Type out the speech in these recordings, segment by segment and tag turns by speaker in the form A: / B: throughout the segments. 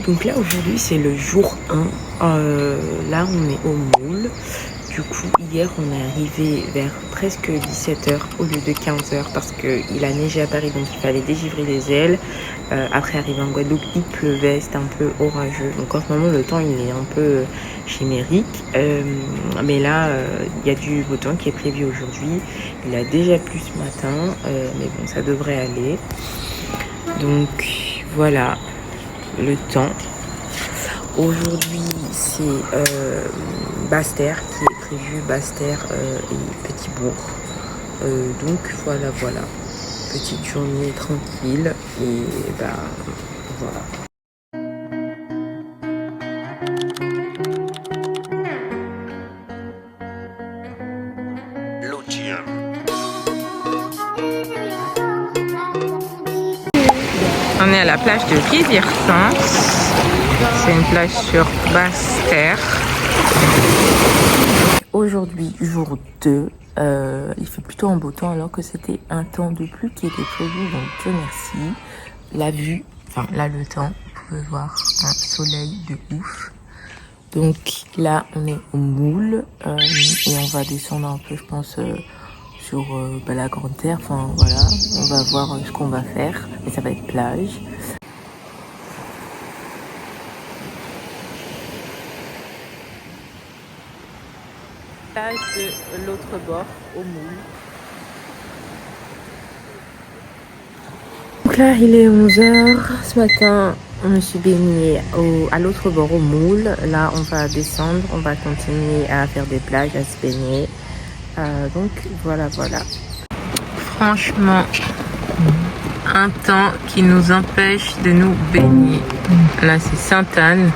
A: Donc là aujourd'hui c'est le jour 1, là on est au Moule. Du coup hier on est arrivé vers presque 17h au lieu de 15h parce qu'il a neigé à Paris, donc il fallait dégivrer les ailes. Après arrivé en Guadeloupe il pleuvait, c'était un peu orageux, donc en ce moment le temps il est un peu chimérique, mais là il y a du beau temps qui est prévu aujourd'hui. Il a déjà plu ce matin, mais bon ça devrait aller. Donc voilà le temps. Aujourd'hui c'est Basse-Terre qui est prévu, Basse-Terre et Petit-Bourg. Donc voilà, petite journée tranquille et bah voilà. On est à la plage de Rivière-Sens. C'est une plage sur Basse-Terre. Aujourd'hui, jour 2, il fait plutôt un beau temps alors que c'était un temps de pluie qui était prévu, donc Dieu merci. La vue, enfin là le temps, vous pouvez voir un soleil de ouf. Donc là on est au Moule et on va descendre un peu je pense sur la Grande Terre, enfin voilà, on va voir ce qu'on va faire, mais ça va être plage. Plage de l'autre bord au Moule. Donc là il est 11h, ce matin on me suis baignée à l'autre bord au Moule. Là on va descendre, on va continuer à faire des plages, à se baigner. Donc voilà. Franchement, un temps qui nous empêche de nous baigner. Là c'est Sainte-Anne.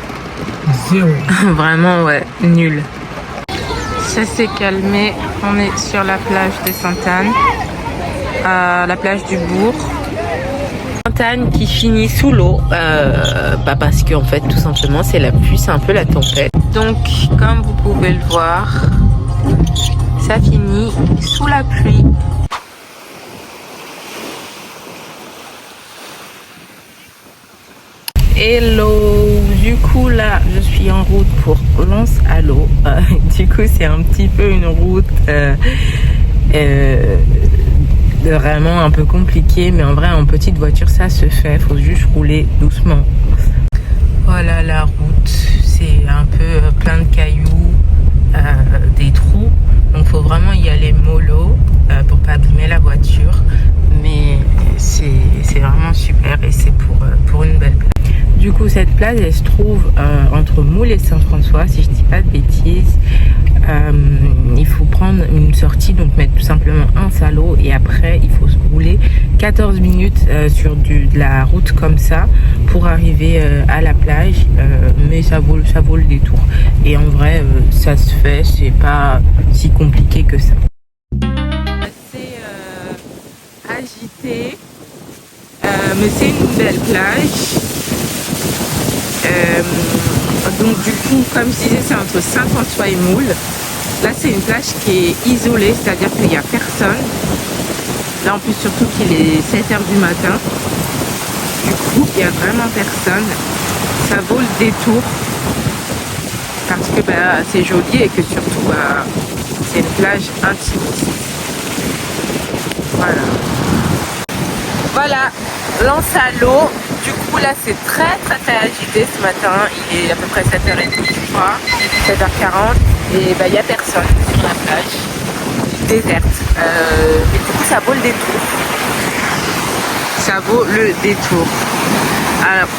A: Zéro. Vraiment ouais, nul. Ça s'est calmé, on est sur la plage de Sainte-Anne, la plage du Bourg. Sainte-Anne qui finit sous l'eau, parce qu'en fait tout simplement c'est la pluie, c'est un peu la tempête. Donc comme vous pouvez le voir, ça finit sous la pluie. Hello, du coup là je suis en route pour Lens à l'eau. Du coup c'est un petit peu une route vraiment un peu compliquée, mais en vrai en petite voiture ça se fait, faut juste rouler doucement. Voilà la route, c'est un peu plein de cailloux, des trous, donc faut vraiment y aller mollo pour pas abîmer la voiture, mais c'est vraiment super et c'est pour une belle plage. Du coup cette plage elle se trouve entre Moule et Saint-François si je dis pas de bêtises. Il faut prendre une sortie, donc mettre tout simplement un salaud et après il faut se rouler 14 minutes sur de la route comme ça pour arriver à la plage, mais ça vaut le détour et en vrai ça se fait, c'est pas si compliqué que ça. Assez agité, mais c'est une belle plage. Donc du coup comme je disais c'est entre Saint-François et Moule. Là c'est une plage qui est isolée, c'est-à-dire qu'il n'y a personne. Là en plus surtout qu'il est 7h du matin. Du coup il n'y a vraiment personne. Ça vaut le détour. Parce que c'est joli et que surtout c'est une plage intime. Voilà, Lens à l'eau. Du coup là c'est très agité ce matin, il est à peu près 7h30 je crois, 7h40 et il n'y a personne sur la plage, déserte, et du coup ça vaut le détour, Alors,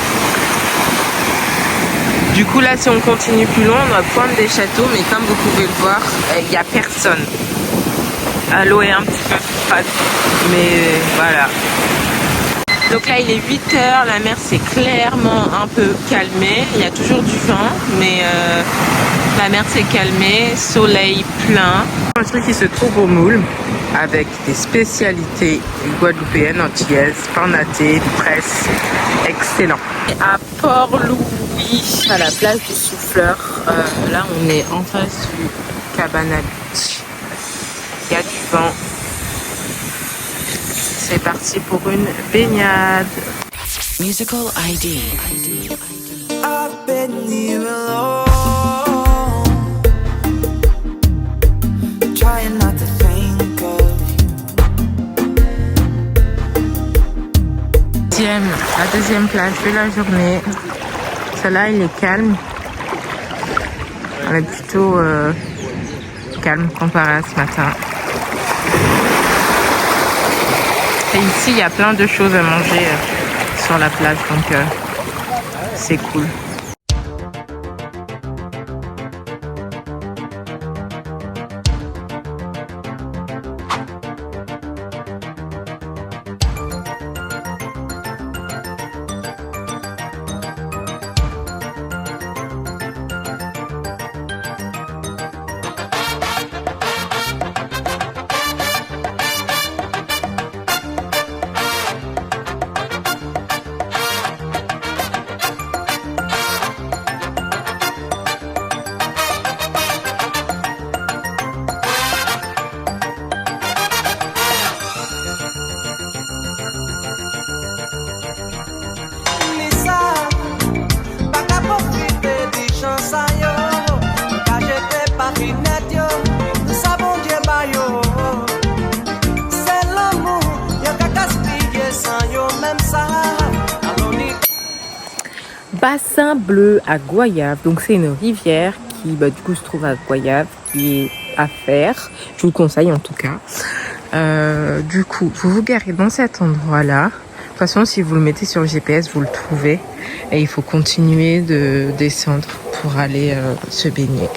A: du coup là si on continue plus loin on va prendre des châteaux, mais comme vous pouvez le voir il n'y a personne, l'eau est un petit peu froide, mais voilà. Donc là il est 8h, la mer s'est clairement un peu calmée, il y a toujours du vent, mais la mer s'est calmée, soleil plein. Un truc qui se trouve au Moule, avec des spécialités guadeloupéennes, antillaises, pain naté, presse, excellent. Et à Port-Louis, à la plage du Souffleur, là on est en face du Cabana Beach, il y a du vent. C'est parti pour une baignade.
B: Musical ID.
A: la deuxième plage de la journée. Celle-là, il est calme. Elle est plutôt calme comparée à ce matin. Et ici, il y a plein de choses à manger sur la plage, donc c'est cool. Bassin bleu à Goyave, donc c'est une rivière qui du coup se trouve à Goyave, qui est à faire, je vous le conseille en tout cas. Du coup vous vous garez dans cet endroit là, de toute façon si vous le mettez sur le GPS vous le trouvez, et il faut continuer de descendre pour aller se baigner.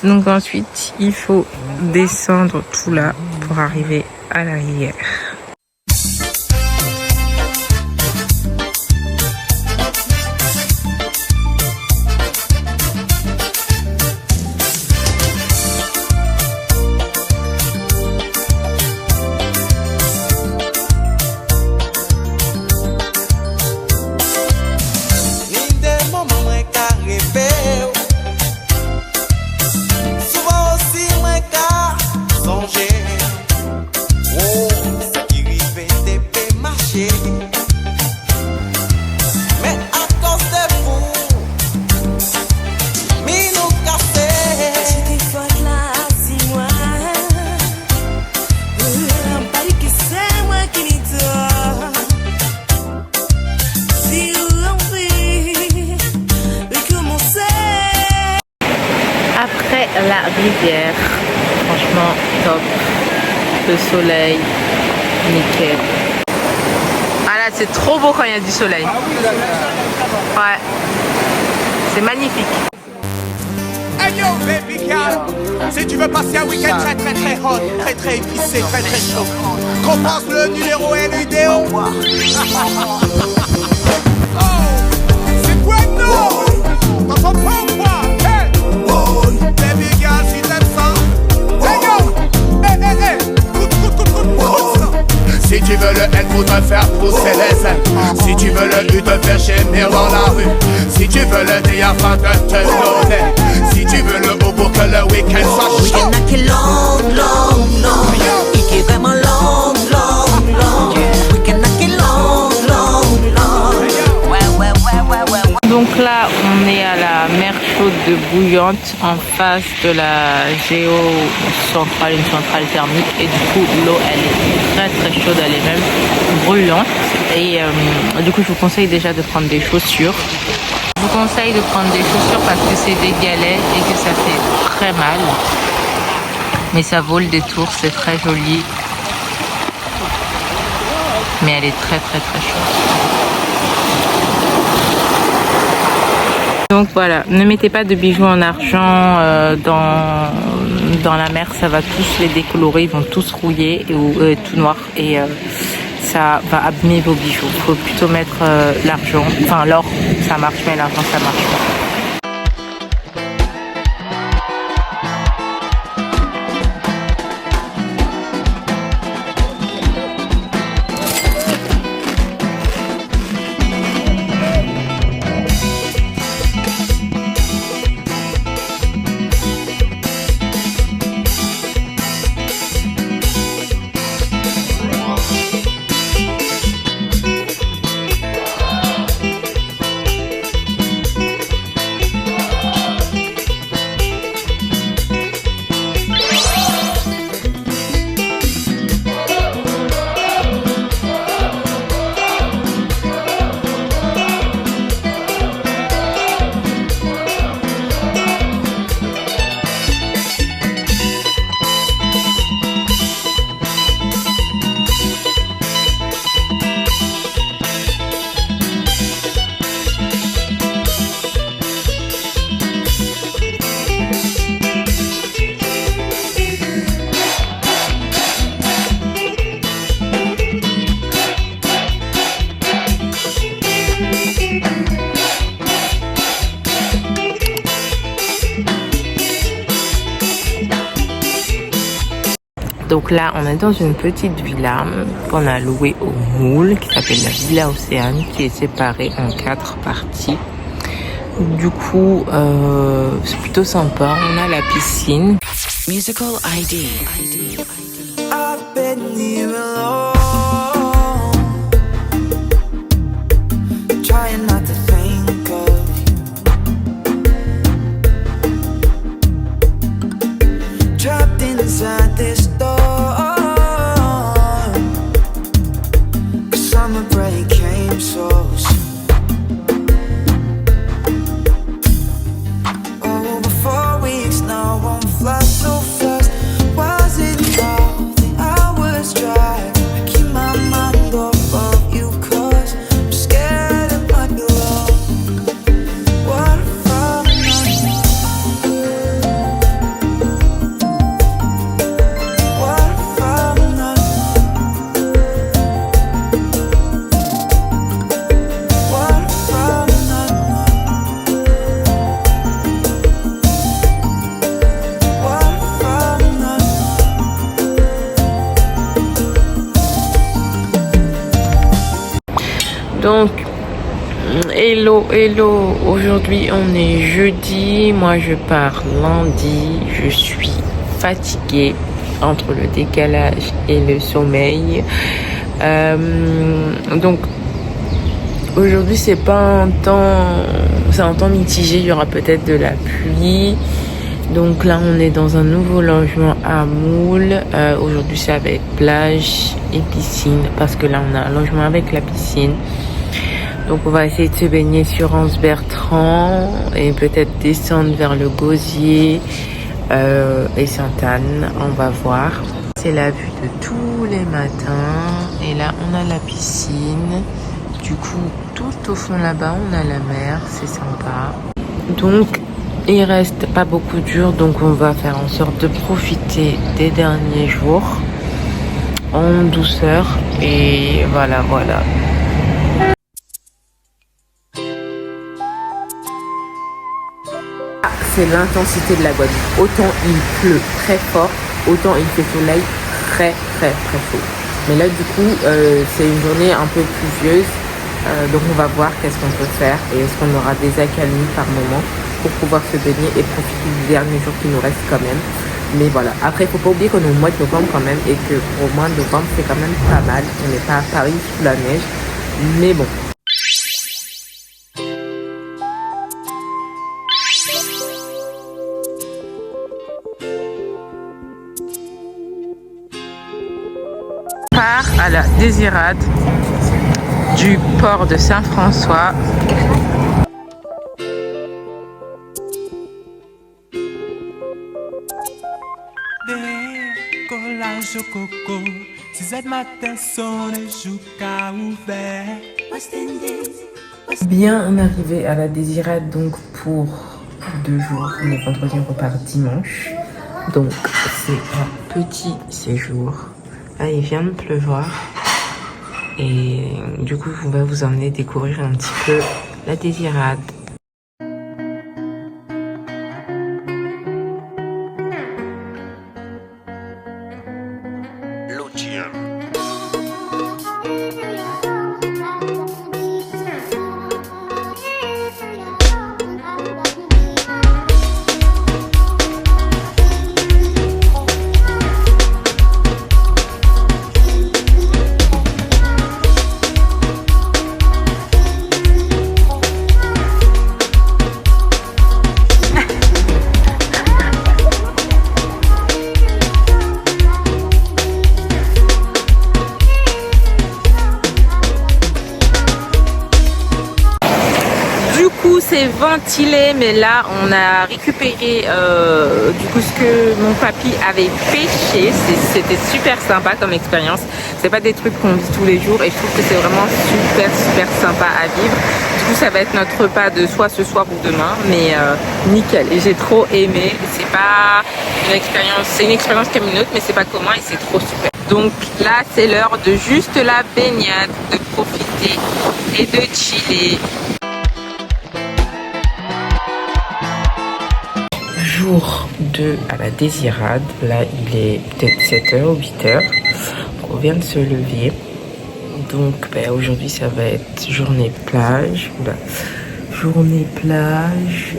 A: Donc ensuite il faut descendre tout là pour arriver à la rivière. La rivière, franchement top, le soleil, nickel. Ah là c'est trop beau quand il y a du soleil. Ouais, c'est magnifique.
B: Hey yo baby girl, si tu veux passer un week-end très très très hot, très très épicé, très très chaud, compense le numéro et l'idéo. Oh, c'est quoi non? T'entends pas ou quoi? Baby girl, si t'aimes ça, hey yo, hey, si tu veux le N pour te faire pousser les ailes, si tu veux le U te faire gémir dans la rue, si tu veux le D afin de te donner, si tu veux le O pour que le week-end soit chaud.
C: Week-end qui est long, long, long, et qui est vraiment long, long, long. Week-end qui est long, long, long. Ouais.
A: Donc là, on est à la mer chaude de Bouillante, en face de la géocentrale, une centrale thermique. Et du coup, l'eau, elle est très très chaude, elle est même brûlante. Et du coup, je vous conseille déjà de prendre des chaussures. Je vous conseille de prendre des chaussures parce que c'est des galets et que ça fait très mal. Mais ça vaut le détour, c'est très joli. Mais elle est très très très chaude. Donc voilà, ne mettez pas de bijoux en argent dans la mer, ça va tous les décolorer, ils vont tous rouiller ou tout noir et ça va abîmer vos bijoux. Il faut plutôt mettre l'argent, enfin l'or ça marche mais l'argent ça marche pas. Donc là, on est dans une petite villa qu'on a louée au Moule, qui s'appelle la Villa Océane, qui est séparée en 4 parties. Du coup, c'est plutôt sympa. On a la piscine.
C: Musical ID.
D: I've been here alone, trying not to think of you. Trapped inside this door. Summer break came so soon. Oh, 4 weeks now won't fly so fast. Was it all the hours drive? I keep my mind off of you 'cause I'm scared it might be long. What if I'm not? What if I'm not? What if I'm not? What if I'm not?
A: Donc, hello, hello. Aujourd'hui, on est jeudi. Moi, je pars lundi. Je suis fatiguée entre le décalage et le sommeil. Donc, aujourd'hui, c'est un temps mitigé. Il y aura peut-être de la pluie. Donc là, on est dans un nouveau logement à Moule. Aujourd'hui, c'est avec plage et piscine parce que là, on a un logement avec la piscine. Donc, on va essayer de se baigner sur Anse Bertrand et peut-être descendre vers le Gosier et Sainte-Anne. On va voir. C'est la vue de tous les matins. Et là, on a la piscine. Du coup, tout au fond là-bas, on a la mer. C'est sympa. Donc, il reste pas beaucoup de jours. Donc, on va faire en sorte de profiter des derniers jours en douceur. Et voilà. C'est l'intensité de la Guadeloupe. Autant il pleut très fort, autant il fait soleil très chaud. Mais là du coup c'est une journée un peu pluvieuse, donc on va voir qu'est-ce qu'on peut faire et est-ce qu'on aura des accalmies par moment pour pouvoir se baigner et profiter du dernier jour qui nous reste quand même. Mais voilà, après il faut pas oublier qu'on est au mois de novembre quand même et que au mois de novembre c'est quand même pas mal. On n'est pas à Paris sous la neige, mais bon. À la Désirade du port de Saint-François. Bien arrivé à la Désirade donc pour 2 jours. On est vendredi, on repart dimanche. Donc c'est un petit séjour. Là, il vient de pleuvoir et du coup, on va vous emmener découvrir un petit peu la Désirade. C'est ventilé, mais là on a récupéré du coup ce que mon papy avait pêché. C'était super sympa comme expérience. C'est pas des trucs qu'on vit tous les jours et je trouve que c'est vraiment super sympa à vivre. Du coup ça va être notre repas de soit ce soir ou demain, mais nickel. Et j'ai trop aimé. C'est pas une expérience, c'est une expérience comme une autre, mais c'est pas commun et c'est trop super. Donc là c'est l'heure de juste la baignade, de profiter et de chiller. Jour 2 à la Désirade. Là, il est peut-être 7h ou 8h. On vient de se lever. Donc, aujourd'hui, ça va être journée plage. Journée plage.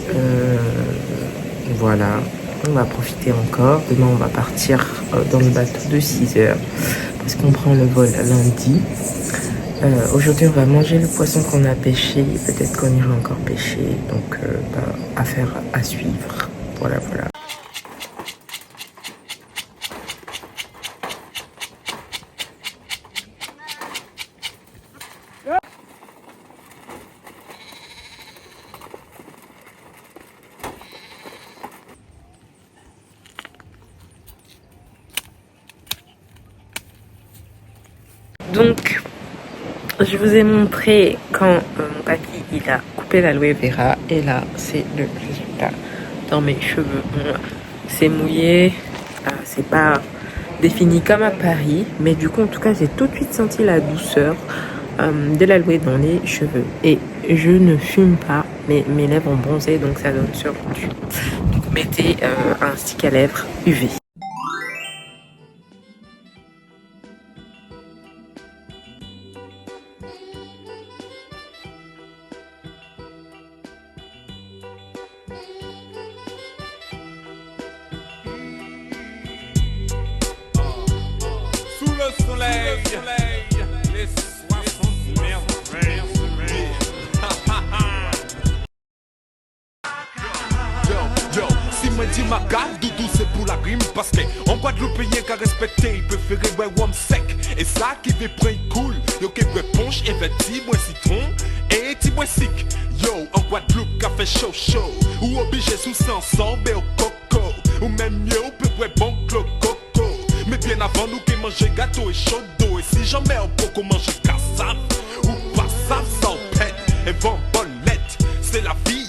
A: Voilà. On va profiter encore. Demain, on va partir dans le bateau de 6h. Parce qu'on prend le vol lundi. Aujourd'hui, on va manger le poisson qu'on a pêché. Peut-être qu'on ira encore pêcher. Donc, affaire à suivre. Voilà, voilà. Donc, je vous ai montré quand mon papy il a coupé l'aloe vera et là c'est le résultat dans mes cheveux. Bon, c'est mouillé, c'est pas défini comme à Paris, mais du coup en tout cas j'ai tout de suite senti la douceur de l'aloe dans les cheveux. Et je ne fume pas, mais mes lèvres ont bronzé donc ça donne ce rendu. Donc mettez un stick à lèvres UV.
E: Le soleil, les 60 merveilles. Yo, si me dit ma carte, doudou c'est pour la rime. Parce que en Guadeloupéen qu'à respecter, il préférait ouais wam sec. Et ça qui veut prendre cool, yo qui veut ponche, investi, moins citron, et ti moins sick. Yo, en Guadeloupe, qu'a fait chaud, ou obligé sous ensemble et au coco. Ou même mieux, ou peut ouais bon coco. Mais bien avant nous qui manger gâteau et chaud d'eau. Et si jamais on peut manger cassave ou pas ça au pète. Et vend bolette, c'est la vie.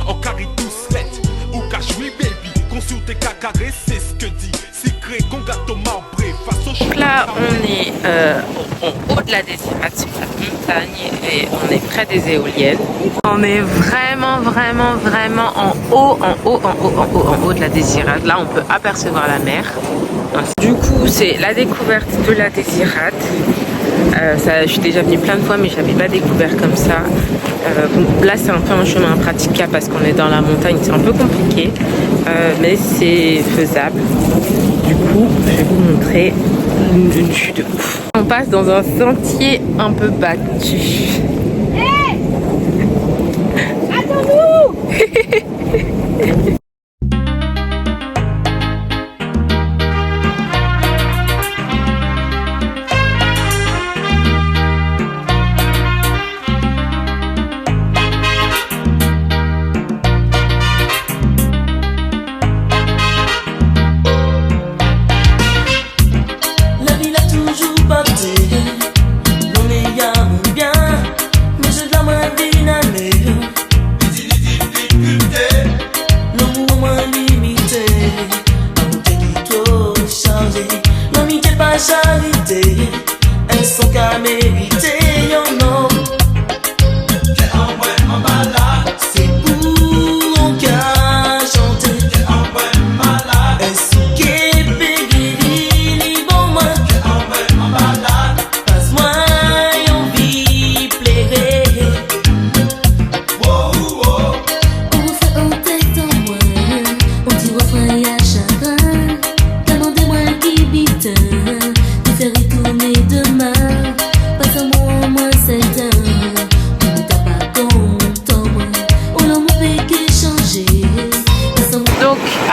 E: En carré doucelette ou cachoui baby. Consultez qu'à caresser ce que dit. Secret qu'on gâteau marbré face au
A: Donc là on est en haut de la Désirade sur la montagne et on est près des éoliennes. On est vraiment en haut de la Désirade. Là on peut apercevoir la mer. Du coup, c'est la découverte de la Désirade. Je suis déjà venue plein de fois, mais je l'avais pas découvert comme ça. Là, c'est un peu un chemin impraticable parce qu'on est dans la montagne. C'est un peu compliqué, mais c'est faisable. Du coup, je vais vous montrer une chute de ouf. On passe dans un sentier un peu battu.
F: Hey, attends-nous.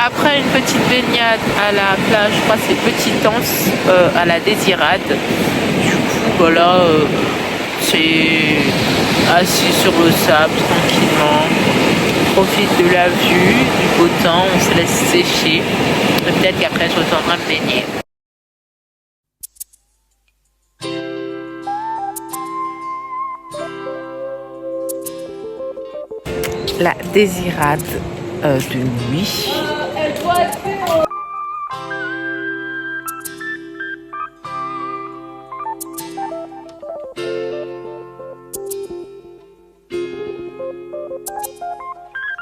A: Après une petite baignade à la plage, je crois que c'est Petit Anse à la Désirade. Du coup, voilà, c'est assis sur le sable tranquillement. On profite de la vue, du beau temps, on se laisse sécher. Et peut-être qu'après je retournerai me baigner. La Désirade de nuit.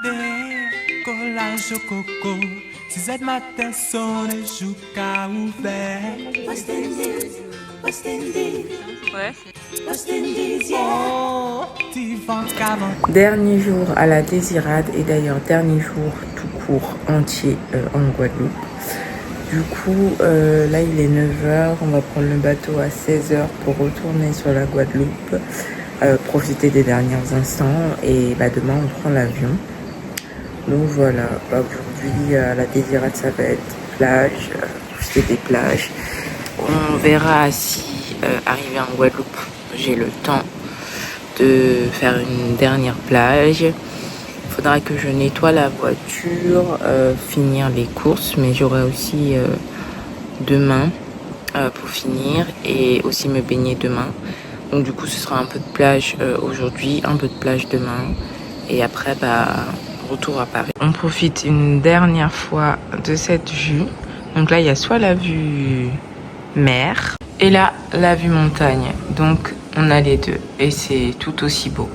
D: Décollage au coco,
F: 6 heures matin sonne, joue qu'à ouvert.
A: Ouais.
F: Oh, petit vent qu'avant.
A: Dernier jour à la Désirade et d'ailleurs dernier jour tout court entier en Guadeloupe. Du coup, là il est 9h, on va prendre le bateau à 16h pour retourner sur la Guadeloupe, profiter des derniers instants et demain on prend l'avion. Donc voilà, aujourd'hui la Désirade ça va être plage, profiter des plages. On verra si arrivé en Guadeloupe j'ai le temps de faire une dernière plage. Il faudra que je nettoie la voiture, finir les courses, mais j'aurai aussi demain pour finir et aussi me baigner demain. Donc du coup ce sera un peu de plage aujourd'hui, un peu de plage demain et après retour à Paris. On profite une dernière fois de cette vue. Donc là il y a soit la vue mer et là la vue montagne. Donc on a les deux et c'est tout aussi beau.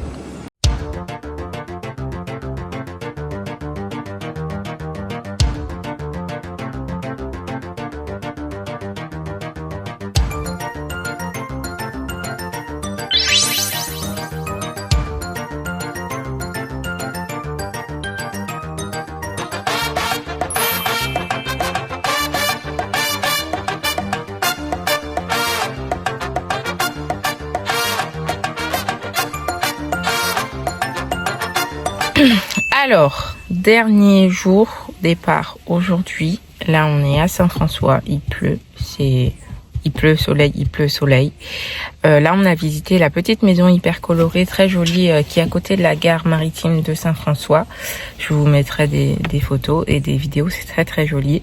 A: Alors, dernier jour départ aujourd'hui. Là, on est à Saint-François. Il pleut. Il pleut, soleil. Là, on a visité la petite maison hyper colorée, très jolie, qui est à côté de la gare maritime de Saint-François. Je vous mettrai des photos et des vidéos. C'est très, très joli.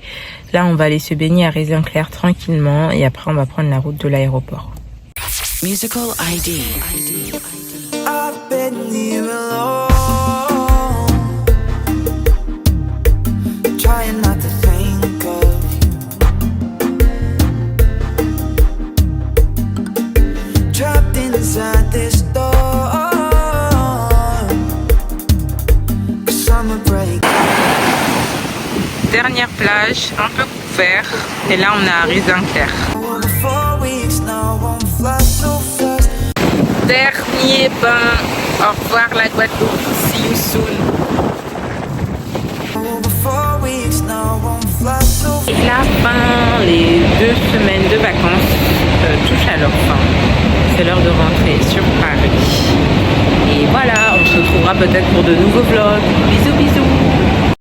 A: Là, on va aller se baigner à Raisin-Clair tranquillement. Et après, on va prendre la route de l'aéroport.
C: Musical ID.
D: I've been here alone, trying not to think of you, trapped inside this storm, summer break.
A: Dernière plage, un peu couvert. Et là, on est à Raisin-Clair.
D: Over 4 weeks now, won't fly so fast.
A: Dernier bain. Au revoir la Guadeloupe. See you soon.
D: Over 4 weeks now, won't fly so fast.
A: Et la fin, les 2 semaines de vacances touchent à leur fin. C'est l'heure de rentrer sur Paris. Et voilà, on se retrouvera peut-être pour de nouveaux vlogs. Bisous.